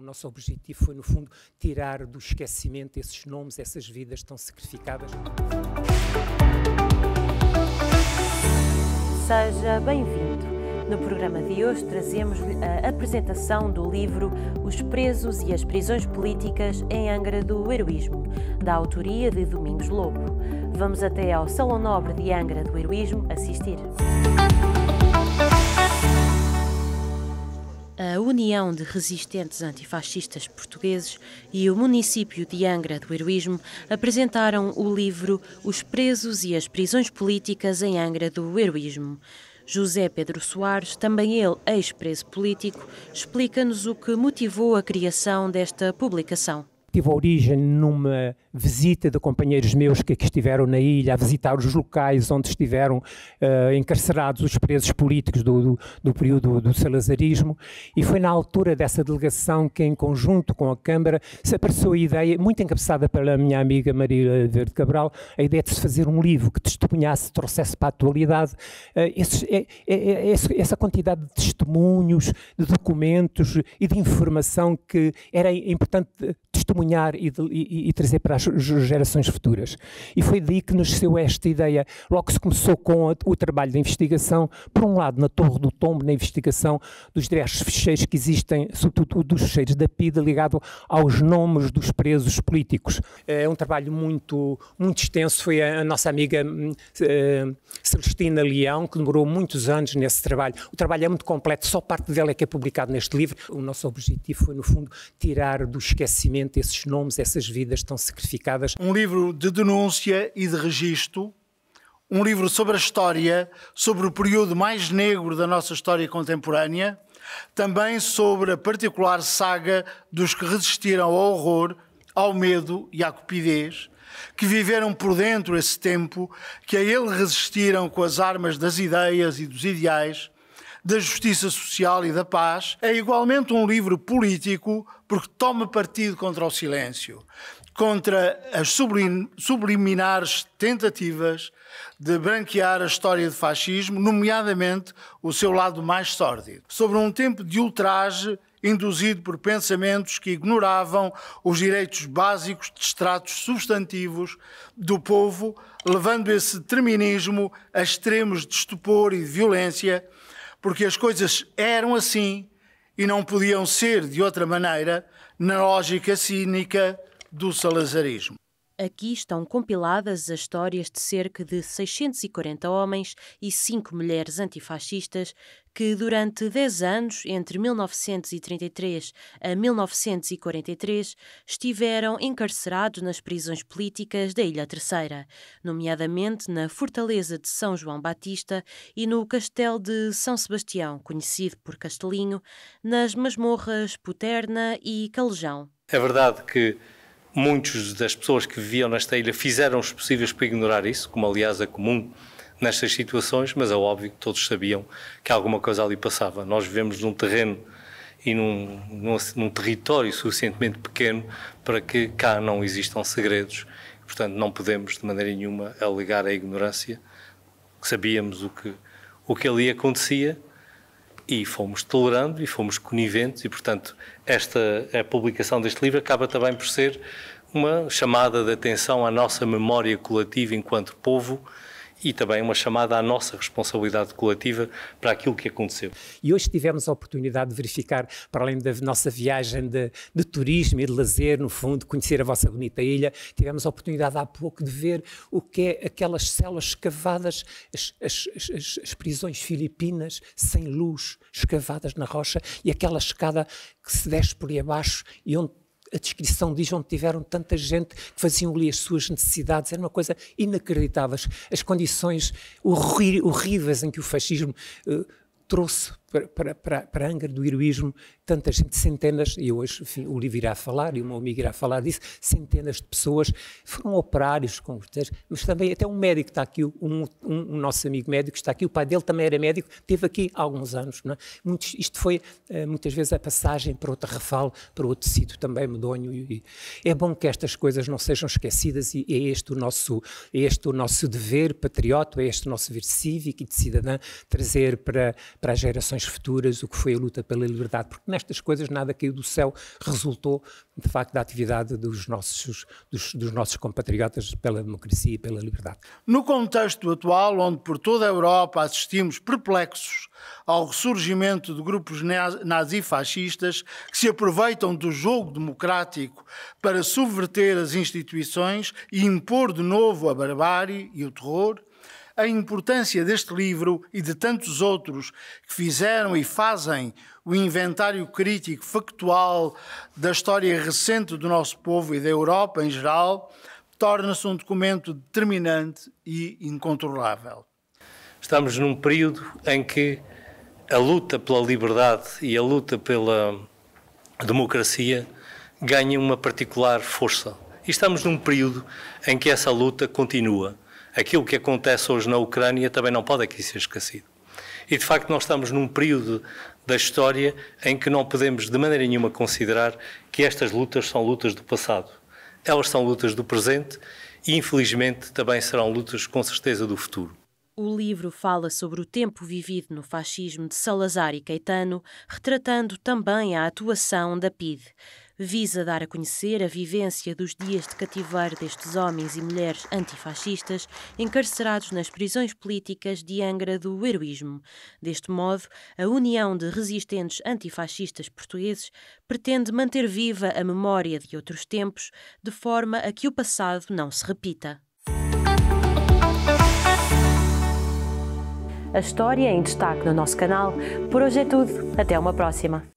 nosso objetivo foi, no fundo, tirar do esquecimento esses nomes, essas vidas tão sacrificadas. Seja bem-vindo. No programa de hoje trazemos-lhe a apresentação do livro Os Presos e as Prisões Políticas em Angra do Heroísmo, da autoria de Domingos Lobo. Vamos até ao Salão Nobre de Angra do Heroísmo assistir. A União de Resistentes Antifascistas Portugueses e o município de Angra do Heroísmo apresentaram o livro Os Presos e as Prisões Políticas em Angra do Heroísmo. José Pedro Soares, também ele ex-preso político, explica-nos o que motivou a criação desta publicação. Tive origem numa visita de companheiros meus que aqui estiveram na ilha, a visitar os locais onde estiveram encarcerados os presos políticos do período do salazarismo, e foi na altura dessa delegação que, em conjunto com a Câmara, se apareceu a ideia, muito encabeçada pela minha amiga Maria Verde Cabral, a ideia de se fazer um livro que testemunhasse, trouxesse para a atualidade essa quantidade de testemunhos, de documentos e de informação que era importante testemunhar e trazer para as gerações futuras. E foi daí que nasceu esta ideia. Logo se começou com o trabalho de investigação, por um lado na Torre do Tombo, na investigação dos diversos ficheiros que existem, sobretudo dos ficheiros da PIDE, ligado aos nomes dos presos políticos. É um trabalho muito extenso. Foi a nossa amiga Celestina Leão, que demorou muitos anos nesse trabalho. O trabalho é muito completo, só parte dele é que é publicado neste livro. O nosso objetivo foi, no fundo, tirar do esquecimento esses nomes, essas vidas tão sacrificadas. Um livro de denúncia e de registro, um livro sobre a história, sobre o período mais negro da nossa história contemporânea, também sobre a particular saga dos que resistiram ao horror, ao medo e à cupidez, que viveram por dentro esse tempo, que a ele resistiram com as armas das ideias e dos ideais, da justiça social e da paz. É igualmente um livro político porque toma partido contra o silêncio, contra as subliminares tentativas de branquear a história do fascismo, nomeadamente o seu lado mais sórdido, sobre um tempo de ultraje induzido por pensamentos que ignoravam os direitos básicos de estratos substantivos do povo, levando esse determinismo a extremos de estupor e de violência, porque as coisas eram assim e não podiam ser de outra maneira na lógica cínica do salazarismo. Aqui estão compiladas as histórias de cerca de 640 homens e 5 mulheres antifascistas que durante 10 anos, entre 1933 a 1943, estiveram encarcerados nas prisões políticas da Ilha Terceira, nomeadamente na Fortaleza de São João Batista e no Castelo de São Sebastião, conhecido por Castelinho, nas masmorras Puterna e Calejão. É verdade que muitas das pessoas que viviam nesta ilha fizeram os possíveis para ignorar isso, como aliás é comum nestas situações, mas é óbvio que todos sabiam que alguma coisa ali passava. Nós vivemos num terreno e num território suficientemente pequeno para que cá não existam segredos. Portanto, não podemos de maneira nenhuma alegar a ignorância. Sabíamos o que ali acontecia e fomos tolerando e fomos coniventes e, portanto, a publicação deste livro acaba também por ser uma chamada de atenção à nossa memória coletiva enquanto povo e também uma chamada à nossa responsabilidade coletiva para aquilo que aconteceu. E hoje tivemos a oportunidade de verificar, para além da nossa viagem de turismo e de lazer, no fundo, conhecer a vossa bonita ilha, tivemos a oportunidade há pouco de ver o que é aquelas celas escavadas, as prisões filipinas, sem luz, escavadas na rocha, e aquela escada que se desce por aí abaixo e onde a descrição diz onde tiveram tanta gente que faziam ali as suas necessidades. Era uma coisa inacreditável. As condições horríveis em que o fascismo trouxe para Angra do Heroísmo tanta gente, centenas, e hoje, enfim, o livro irá falar, e o meu amigo irá falar disso, centenas de pessoas, foram operários, mas também até um médico está aqui, um nosso amigo médico está aqui, o pai dele também era médico, esteve aqui há alguns anos, não é? Isto foi muitas vezes a passagem para outro Rafal, para outro sítio também medonho, e é bom que estas coisas não sejam esquecidas, e é este o nosso dever patriota, é este o nosso dever cívico e de cidadã, trazer para as gerações gerações futuras o que foi a luta pela liberdade, porque nestas coisas nada caiu do céu, resultou de facto da atividade dos nossos compatriotas pela democracia e pela liberdade. No contexto atual, onde por toda a Europa assistimos perplexos ao ressurgimento de grupos nazifascistas que se aproveitam do jogo democrático para subverter as instituições e impor de novo a barbárie e o terror, a importância deste livro e de tantos outros que fizeram e fazem o inventário crítico factual da história recente do nosso povo e da Europa em geral, torna-se um documento determinante e incontornável. Estamos num período em que a luta pela liberdade e a luta pela democracia ganham uma particular força. E estamos num período em que essa luta continua. Aquilo que acontece hoje na Ucrânia também não pode aqui ser esquecido. E, de facto, nós estamos num período da história em que não podemos, de maneira nenhuma, considerar que estas lutas são lutas do passado. Elas são lutas do presente e, infelizmente, também serão lutas, com certeza, do futuro. O livro fala sobre o tempo vivido no fascismo de Salazar e Caetano, retratando também a atuação da PIDE. Visa dar a conhecer a vivência dos dias de cativeiro destes homens e mulheres antifascistas encarcerados nas prisões políticas de Angra do Heroísmo. Deste modo, a União de Resistentes Antifascistas Portugueses pretende manter viva a memória de outros tempos, de forma a que o passado não se repita. A história em destaque no nosso canal. Por hoje é tudo. Até uma próxima.